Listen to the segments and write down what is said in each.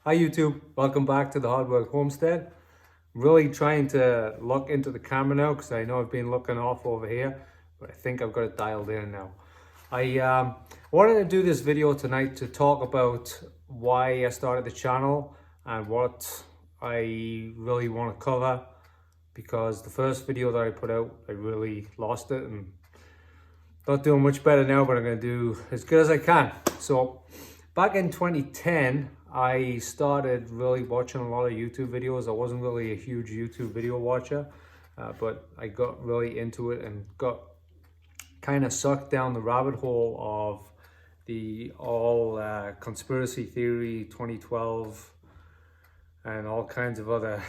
Hi YouTube, welcome back to the Hardwork Homestead. I'm really trying to look into the camera now because I know I've been looking off over here, but I think I've got it dialed in now. I wanted to do this video tonight to talk about why I started the channel and what I really want to cover, because the first video that I put out, I really lost it and not doing much better now, but I'm going to do as good as I can. So back in 2010, I started really watching a lot of YouTube videos. I wasn't really a huge YouTube video watcher, but I got really into it and got kind of sucked down the rabbit hole of the all conspiracy theory 2012 and all kinds of other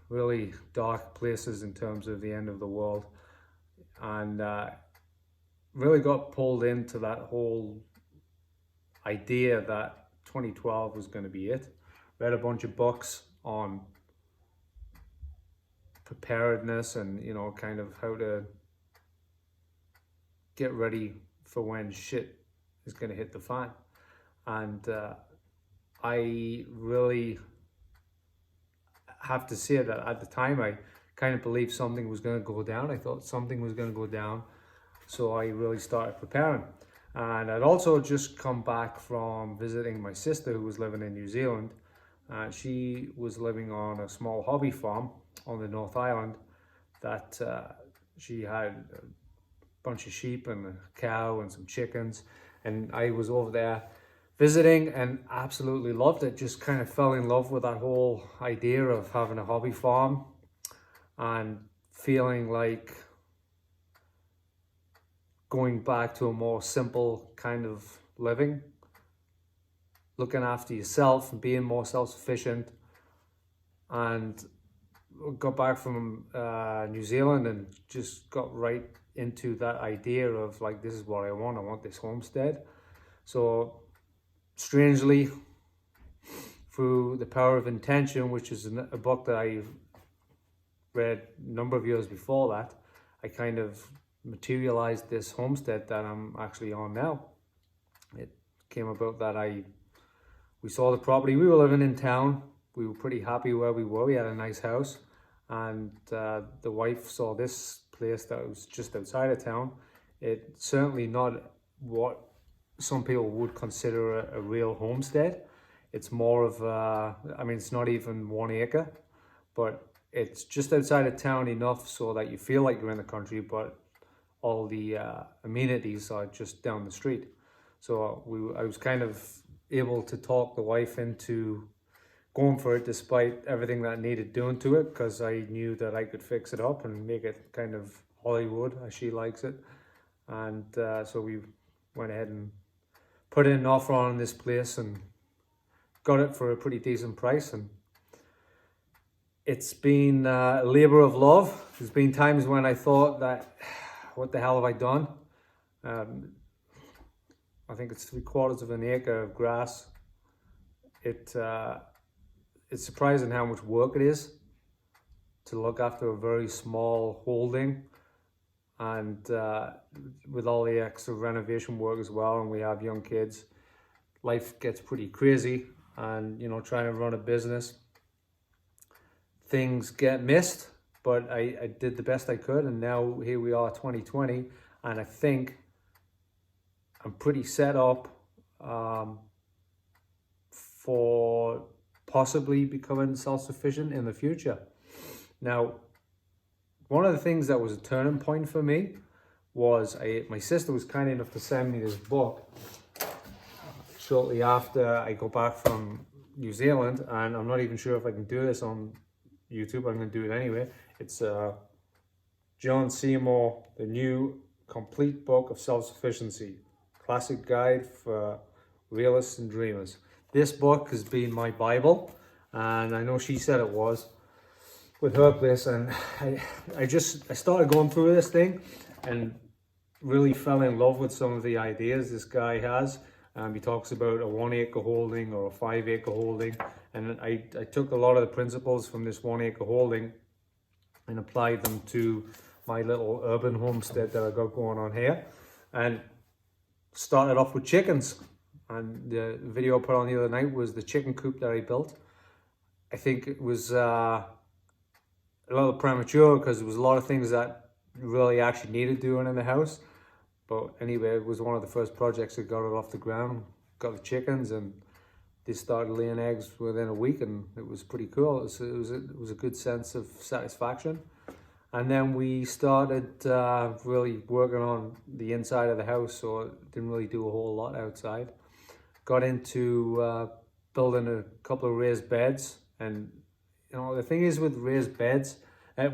really dark places in terms of the end of the world. And really got pulled into that whole idea that 2012 was going to be it. Read a bunch of books on preparedness and, kind of how to get ready for when shit is going to hit the fan. And I really have to say that at the time I kind of believed something was going to go down. I thought something was going to go down. So I really started preparing. And I'd also just come back from visiting my sister who was living in New Zealand. She was living on a small hobby farm on the North Island that she had a bunch of sheep and a cow and some chickens. And I was over there visiting and absolutely loved it. Just kind of fell in love with that whole idea of having a hobby farm and feeling like going back to a more simple kind of living, looking after yourself and being more self-sufficient. And got back from New Zealand and just got right into that idea of like, this is what I want this homestead. So strangely, through The Power of Intention, which is a book that I read a number of years before that, I kind of materialized this homestead that I'm actually on now. It came about that we saw the property. We were living in town. We were pretty happy where we were. We had a nice house, and the wife saw this place that was just outside of town. It's certainly not what some people would consider a real homestead. It's more of it's not even 1 acre, but it's just outside of town enough so that you feel like you're in the country, but all the amenities are just down the street. So I was kind of able to talk the wife into going for it despite everything that needed doing to it, because I knew that I could fix it up and make it kind of Hollywood as she likes it. And so we went ahead and put in an offer on this place and got it for a pretty decent price. And it's been a labor of love. There's been times when I thought that, what the hell have I done? I think it's 3/4 of an acre of grass. It's surprising how much work it is to look after a very small holding, and with all the extra renovation work as well, and we have young kids, life gets pretty crazy. And trying to run a business, things get missed. But I did the best I could, and now here we are, 2020, and I think I'm pretty set up for possibly becoming self-sufficient in the future. Now, one of the things that was a turning point for me was my sister was kind enough to send me this book shortly after I go back from New Zealand, and I'm not even sure if I can do this on YouTube. I'm going to do it anyway. It's John Seymour, The New Complete Book of Self-Sufficiency, classic guide for realists and dreamers. This book has been my Bible, and I know she said it was with her place. And I started going through this thing and really fell in love with some of the ideas this guy has. He talks about a 1 acre holding or a 5 acre holding. And I took a lot of the principles from this 1 acre holding and applied them to my little urban homestead that I got going on here. And started off with chickens. and the video I put on the other night was the chicken coop that I built. I think it was a little premature because there was a lot of things that really actually needed doing in the house. But anyway, it was one of the first projects that got it off the ground. Got the chickens, and they started laying eggs within a week, and it was pretty cool. It was a good sense of satisfaction. And then we started really working on the inside of the house, so didn't really do a whole lot outside. Got into building a couple of raised beds, and you know the thing is with raised beds,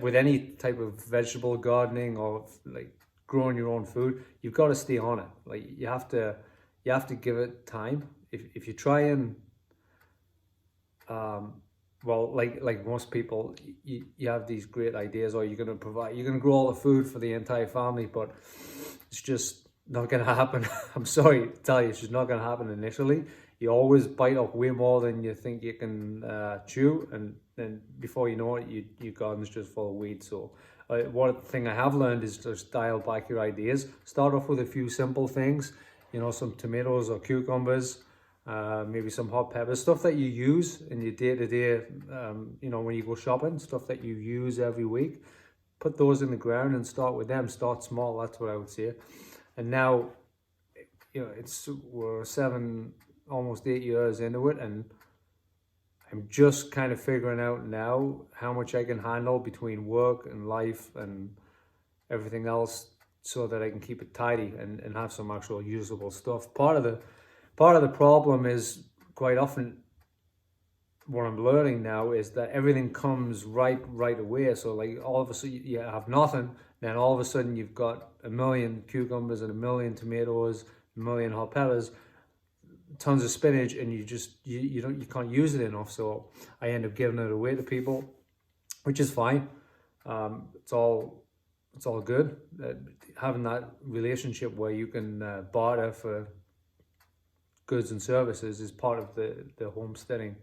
with any type of vegetable gardening or like growing your own food, you've got to stay on it. Like you have to give it time. If you try and well, like most people, you have these great ideas, or you're going to grow all the food for the entire family, but it's just not going to happen. I'm sorry to tell you, it's just not going to happen initially. You always bite off way more than you think you can chew, and then before you know it, your garden's just full of weeds. So one thing I have learned is just dial back your ideas. Start off with a few simple things, you know, some tomatoes or cucumbers, maybe some hot peppers, stuff that you use in your day-to-day, you know, when you go shopping, stuff that you use every week. Put those in the ground and start with them. Start small, that's what I would say. And now, you know, we're 7, almost 8 years into it, and I'm just kind of figuring out now how much I can handle between work and life and everything else, so that I can keep it tidy and have some actual usable stuff. Part of the problem is, quite often what I'm learning now is that everything comes right away. So like all of a sudden you have nothing, then all of a sudden you've got a million cucumbers and a million tomatoes, a million hot peppers, tons of spinach, and you can't use it enough. So I end up giving it away to people, which is fine. It's all good. Having that relationship where you can barter for goods and services is part of the homesteading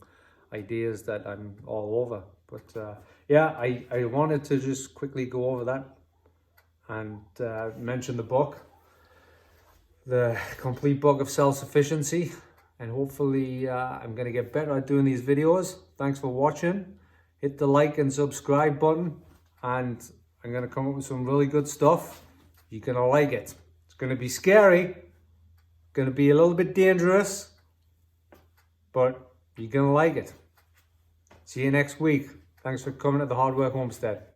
ideas that I'm all over. But yeah, I wanted to just quickly go over that and mention the book, The Complete Book of Self-Sufficiency, and hopefully I'm going to get better at doing these videos. Thanks for watching. Hit the like and subscribe button, and I'm going to come up with some really good stuff. You're going to like it. It's going to be scary, going to be a little bit dangerous, but you're going to like it. See you next week. Thanks for coming to the Hardwork Homestead.